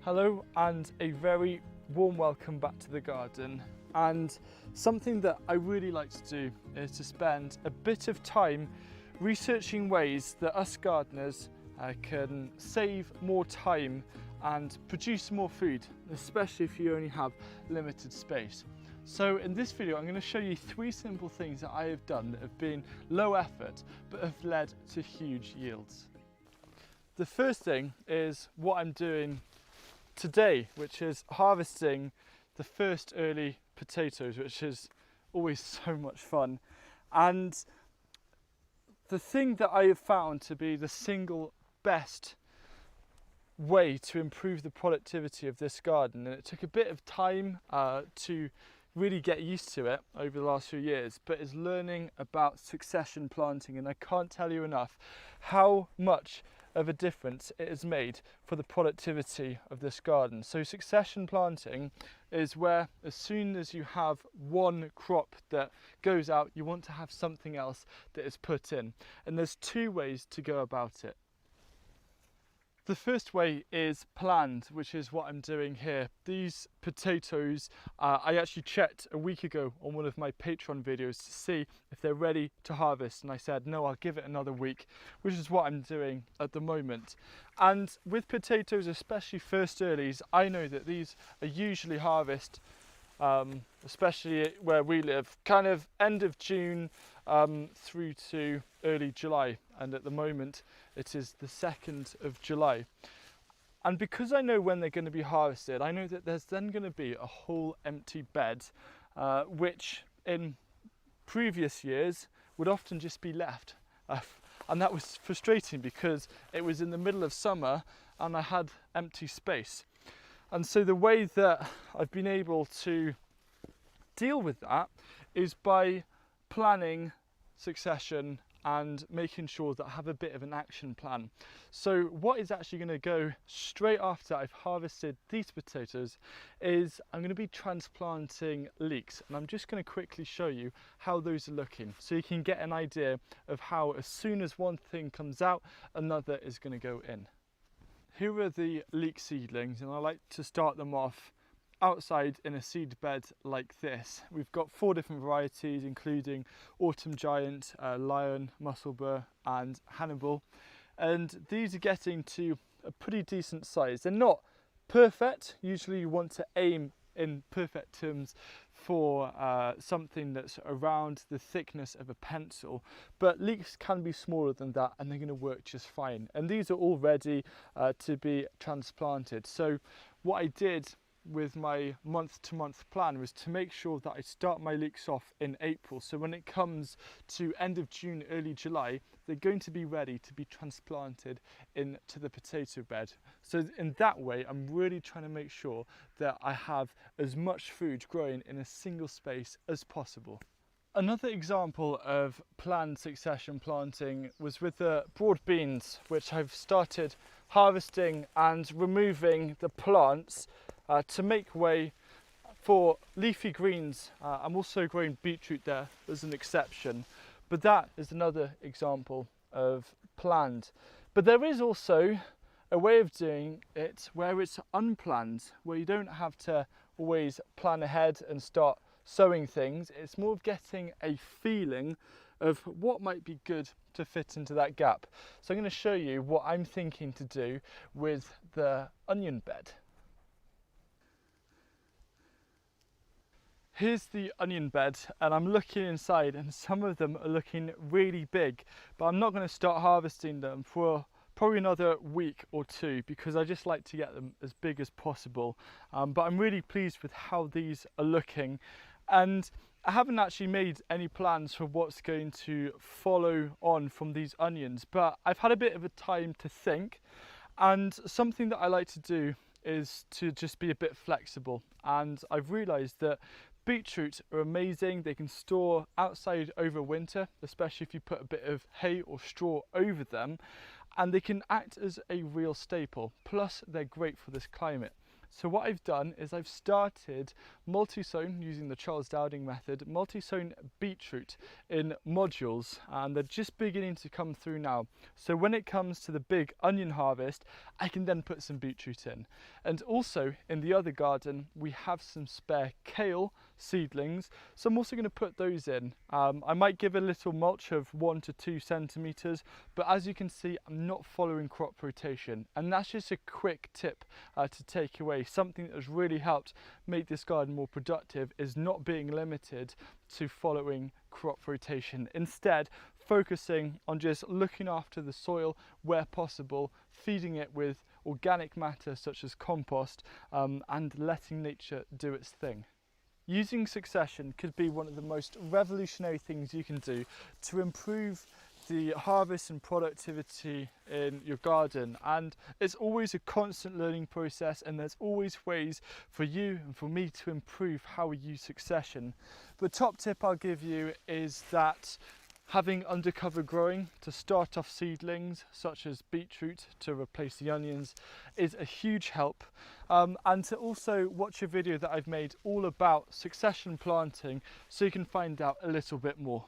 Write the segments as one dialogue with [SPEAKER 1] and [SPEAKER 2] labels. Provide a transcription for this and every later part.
[SPEAKER 1] Hello and a very warm welcome back to the garden. And something that I really like to do is to spend a bit of time researching ways that us gardeners can save more time and produce more food, especially if you only have limited space. So in this video I'm going to show you 3 simple things that I have done that have been low effort but have led to huge yields. The first thing is what I'm doing today, which is harvesting the first early potatoes, which is always so much fun. And the thing that I have found to be the single best way to improve the productivity of this garden, and it took a bit of time to really get used to it over the last few years, but is learning about succession planting. And I can't tell you enough how much of a difference it has made for the productivity of this garden. So succession planting is where as soon as you have one crop that goes out, you want to have something else that is put in. And there's 2 ways to go about it. The first way is planned, which is what I'm doing here. These potatoes, I actually checked a week ago on one of my Patreon videos to see if they're ready to harvest, and I said, no, I'll give it another week, which is what I'm doing at the moment. And with potatoes, especially first earlies, I know that these are usually harvested, especially where we live, kind of end of June through to early July, and at the moment it is the 2nd of July. And because I know when they're going to be harvested, I know that there's then going to be a whole empty bed, which in previous years would often just be left. And that was frustrating because it was in the middle of summer and I had empty space. And so the way that I've been able to deal with that is by planning succession and making sure that I have a bit of an action plan. So what is actually going to go straight after I've harvested these potatoes is I'm going to be transplanting leeks, and I'm just going to quickly show you how those are looking so you can get an idea of how as soon as one thing comes out, another is going to go in. Here are the leek seedlings, and I like to start them off outside in a seed bed like this. We've got 4 different varieties, including Autumn Giant, Lion, Musselburgh and Hannibal, and these are getting to a pretty decent size. They're not perfect. Usually you want to aim in perfect terms for something that's around the thickness of a pencil, but leeks can be smaller than that and they're going to work just fine. And these are all ready to be transplanted. So what I did with my month-to-month plan was to make sure that I start my leeks off in April, so when it comes to end of June, early July, they're going to be ready to be transplanted into the potato bed. So in that way, I'm really trying to make sure that I have as much food growing in a single space as possible. Another example of planned succession planting was with the broad beans, which I've started harvesting and removing the plants to make way for leafy greens. I'm also growing beetroot there as an exception, but that is another example of planned. But there is also a way of doing it where it's unplanned, where you don't have to always plan ahead and start sowing things. It's more of getting a feeling of what might be good to fit into that gap. So I'm going to show you what I'm thinking to do with the onion bed. Here's the onion bed, and I'm looking inside, and some of them are looking really big, but I'm not going to start harvesting them for probably another week or 2 because I just like to get them as big as possible. But I'm really pleased with how these are looking, and I haven't actually made any plans for what's going to follow on from these onions, but I've had a bit of a time to think, and something that I like to do is to just be a bit flexible. And I've realised that beetroot are amazing. They can store outside over winter, especially if you put a bit of hay or straw over them, and they can act as a real staple. Plus they're great for this climate. So what I've done is I've started multi-sown using the Charles Dowding method, multi-sown beetroot in modules, and they're just beginning to come through now. So when it comes to the big onion harvest, I can then put some beetroot in. And also in the other garden, we have some spare kale seedlings, so I'm also going to put those in. I might give a little mulch of 1 to 2 centimeters, but as you can see, I'm not following crop rotation, and that's just a quick tip to take away. Something that has really helped make this garden more productive is not being limited to following crop rotation. Instead, focusing on just looking after the soil where possible, feeding it with organic matter such as compost, and letting nature do its thing. Using succession could be one of the most revolutionary things you can do to improve the harvest and productivity in your garden, and it's always a constant learning process, and there's always ways for you and for me to improve how we use succession. The top tip I'll give you is that having undercover growing to start off seedlings such as beetroot to replace the onions is a huge help, and to also watch a video that I've made all about succession planting so you can find out a little bit more.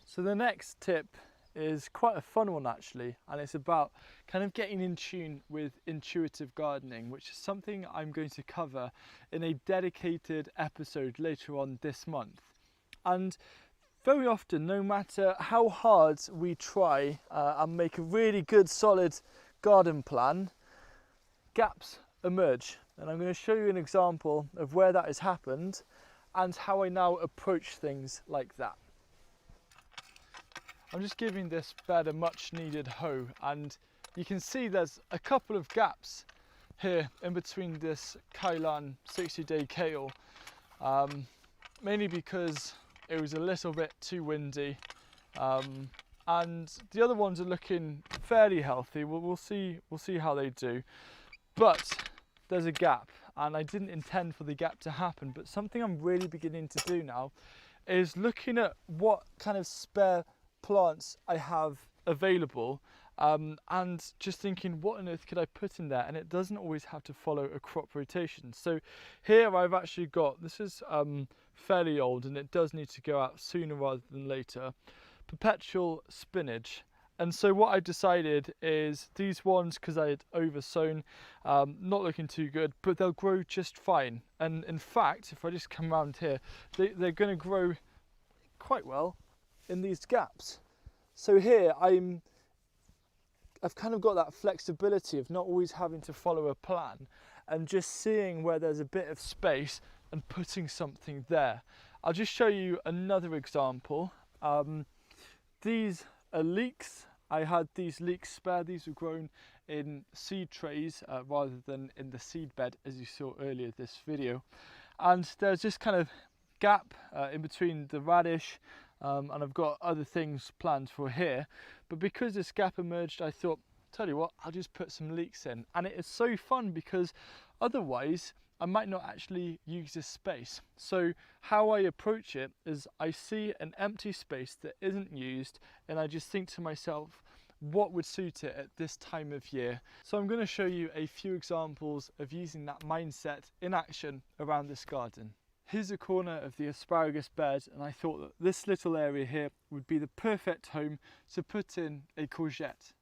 [SPEAKER 1] So the next tip is quite a fun one actually, and it's about kind of getting in tune with intuitive gardening, which is something I'm going to cover in a dedicated episode later on this month. And very often, no matter how hard we try and make a really good solid garden plan, gaps emerge, and I'm going to show you an example of where that has happened and how I now approach things like that. I'm just giving this bed a much needed hoe, and you can see there's a couple of gaps here in between this Kailan 60-day kale, mainly because it was a little bit too windy, and the other ones are looking fairly healthy. We'll see how they do, but there's a gap, and I didn't intend for the gap to happen, but something I'm really beginning to do now is looking at what kind of spare plants I have available, and just thinking, what on earth could I put in there? And it doesn't always have to follow a crop rotation. So here I've actually got, this is fairly old and it does need to go out sooner rather than later, perpetual spinach. And so what I decided is these ones, because I had oversown, not looking too good, but they'll grow just fine. And in fact, if I just come around here, they're going to grow quite well in these gaps. So here I've kind of got that flexibility of not always having to follow a plan and just seeing where there's a bit of space and putting something there. I'll just show you another example. These are leeks. I had these leeks spare. These were grown in seed trays rather than in the seed bed, as you saw earlier this video. And there's this kind of gap in between the radish, and I've got other things planned for here, but because this gap emerged, I thought, tell you what, I'll just put some leeks in. And it is so fun because otherwise I might not actually use this space. So how I approach it is I see an empty space that isn't used, and I just think to myself, what would suit it at this time of year? So I'm going to show you a few examples of using that mindset in action around this garden. Here's a corner of the asparagus bed, and I thought that this little area here would be the perfect home to put in a courgette.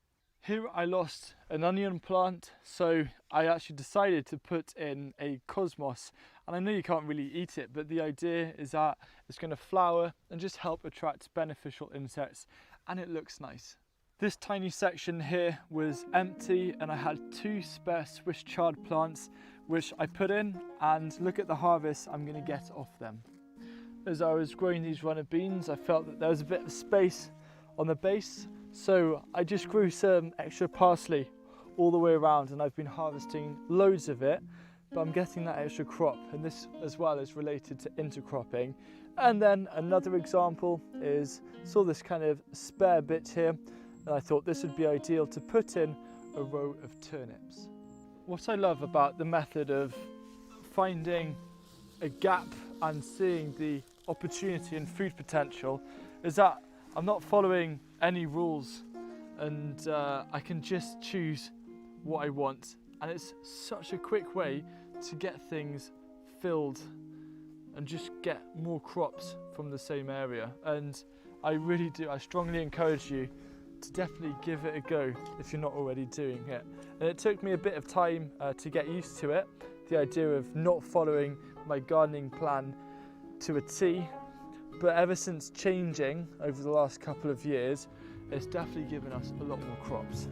[SPEAKER 1] Here I lost an onion plant, so I actually decided to put in a cosmos. And I know you can't really eat it, but the idea is that it's going to flower and just help attract beneficial insects, and it looks nice. This tiny section here was empty, and I had 2 spare Swiss chard plants which I put in, and look at the harvest I'm going to get off them. As I was growing these runner beans, I felt that there was a bit of space on the base, so I just grew some extra parsley all the way around, and I've been harvesting loads of it, but I'm getting that extra crop, and this as well is related to intercropping. And then another example is, saw this kind of spare bit here, and I thought this would be ideal to put in a row of turnips. What I love about the method of finding a gap and seeing the opportunity and food potential is that I'm not following any rules, and I can just choose what I want, and it's such a quick way to get things filled and just get more crops from the same area. And I strongly encourage you to definitely give it a go if you're not already doing it. And it took me a bit of time to get used to it, the idea of not following my gardening plan to a T, but ever since changing over the last couple of years, it's definitely given us a lot more crops.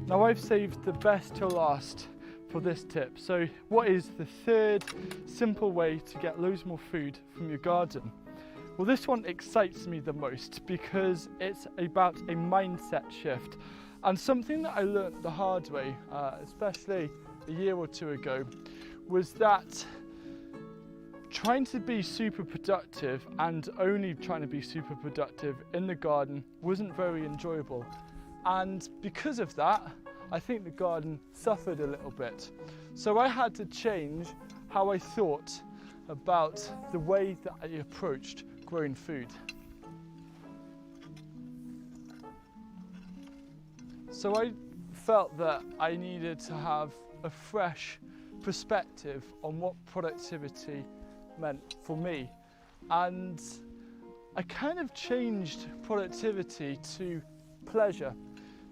[SPEAKER 1] Now I've saved the best till last for this tip. So what is the third simple way to get loads more food from your garden? Well, this one excites me the most because it's about a mindset shift, and something that I learned the hard way, especially a year or two ago, was that trying to be super productive and only trying to be super productive in the garden wasn't very enjoyable. And because of that, I think the garden suffered a little bit. So I had to change how I thought about the way that I approached growing food. So I felt that I needed to have a fresh perspective on what productivity meant for me. And I kind of changed productivity to pleasure,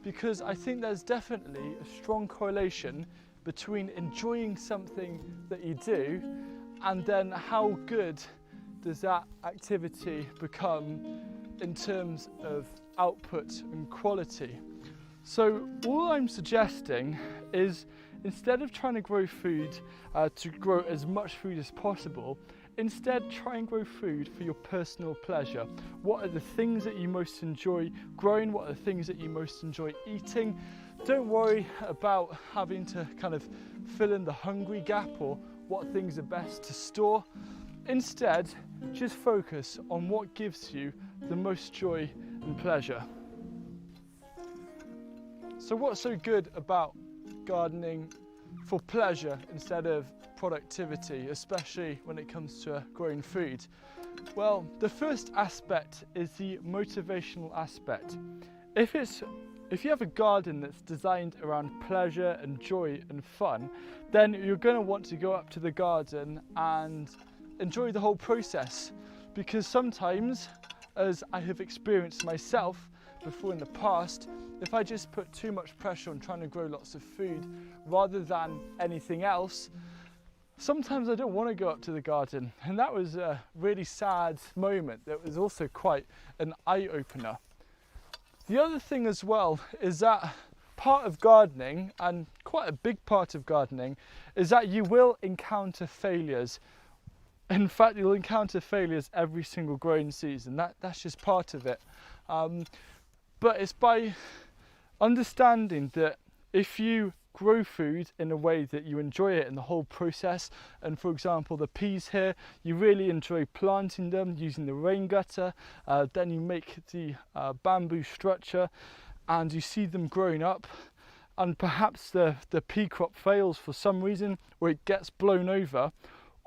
[SPEAKER 1] because I think there's definitely a strong correlation between enjoying something that you do and then how good does that activity become in terms of output and quality. So all I'm suggesting is, instead of trying to grow food to grow as much food as possible, instead try and grow food for your personal pleasure. What are the things that you most enjoy growing? What are the things that you most enjoy eating? Don't worry about having to kind of fill in the hungry gap or what things are best to store. Instead, just focus on what gives you the most joy and pleasure. So what's so good about gardening for pleasure instead of productivity, especially when it comes to growing food? Well, the first aspect is the motivational aspect. If you have a garden that's designed around pleasure and joy and fun, then you're going to want to go up to the garden and enjoy the whole process. Because sometimes, as I have experienced myself before in the past, if I just put too much pressure on trying to grow lots of food rather than anything else, sometimes I don't want to go up to the garden. And that was a really sad moment. That was also quite an eye-opener. The other thing as well is that part of gardening, and quite a big part of gardening, is that you will encounter failures. In fact, you'll encounter failures every single growing season. That's just part of it. But it's by understanding that if you grow food in a way that you enjoy it in the whole process, and for example the peas here, you really enjoy planting them using the rain gutter, then you make the bamboo structure and you see them growing up, and perhaps the pea crop fails for some reason or it gets blown over,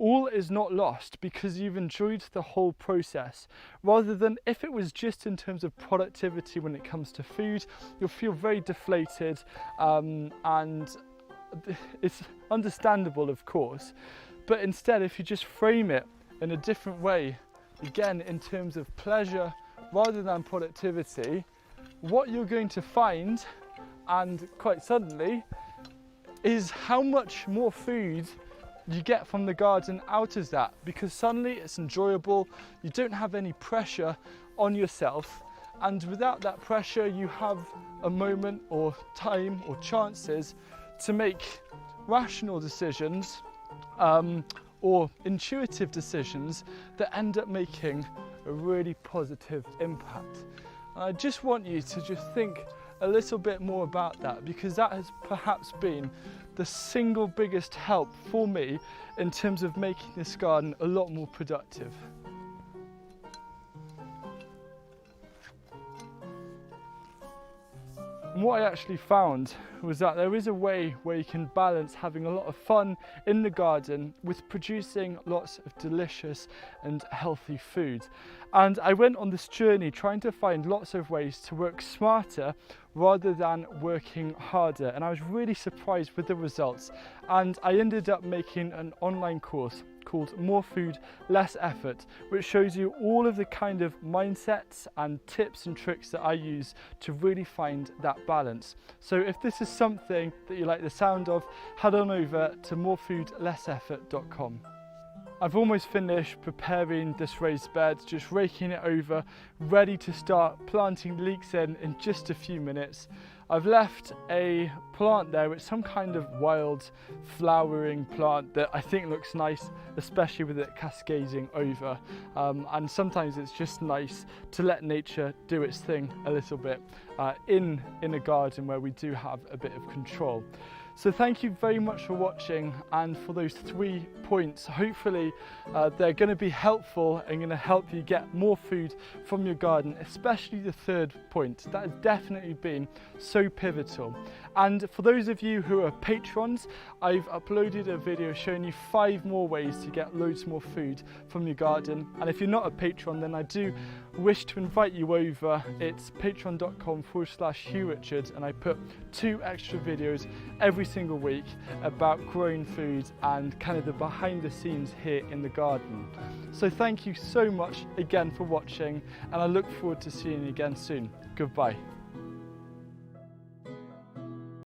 [SPEAKER 1] all is not lost because you've enjoyed the whole process. Rather than if it was just in terms of productivity when it comes to food, you'll feel very deflated, and it's understandable, of course. But instead, if you just frame it in a different way, again in terms of pleasure rather than productivity, what you're going to find, and quite suddenly, is how much more food you get from the garden out of that, because suddenly it's enjoyable, you don't have any pressure on yourself, and without that pressure you have a moment or time or chances to make rational decisions or intuitive decisions that end up making a really positive impact. And I just want you to just think a little bit more about that, because that has perhaps been the single biggest help for me in terms of making this garden a lot more productive. And what I actually found was that there is a way where you can balance having a lot of fun in the garden with producing lots of delicious and healthy food. And I went on this journey trying to find lots of ways to work smarter rather than working harder. And I was really surprised with the results. And I ended up making an online course called More Food, Less Effort, which shows you all of the kind of mindsets and tips and tricks that I use to really find that balance. So if this is something that you like the sound of, head on over to morefoodlesseffort.com. I've almost finished preparing this raised bed, just raking it over, ready to start planting leeks in just a few minutes. I've left a plant there, it's some kind of wild flowering plant that I think looks nice, especially with it cascading over. And sometimes it's just nice to let nature do its thing a little bit in a garden where we do have a bit of control. So thank you very much for watching, and for those 3 points. Hopefully they're going to be helpful and going to help you get more food from your garden, especially the 3rd point. That has definitely been so pivotal. And for those of you who are patrons, I've uploaded a video showing you 5 more ways to get loads more food from your garden. And if you're not a patron, then I do wish to invite you over. It's patreon.com/HughRichards, and I put 2 extra videos every single week about growing food and kind of the behind the scenes here in the garden. So thank you so much again for watching, and I look forward to seeing you again soon. Goodbye.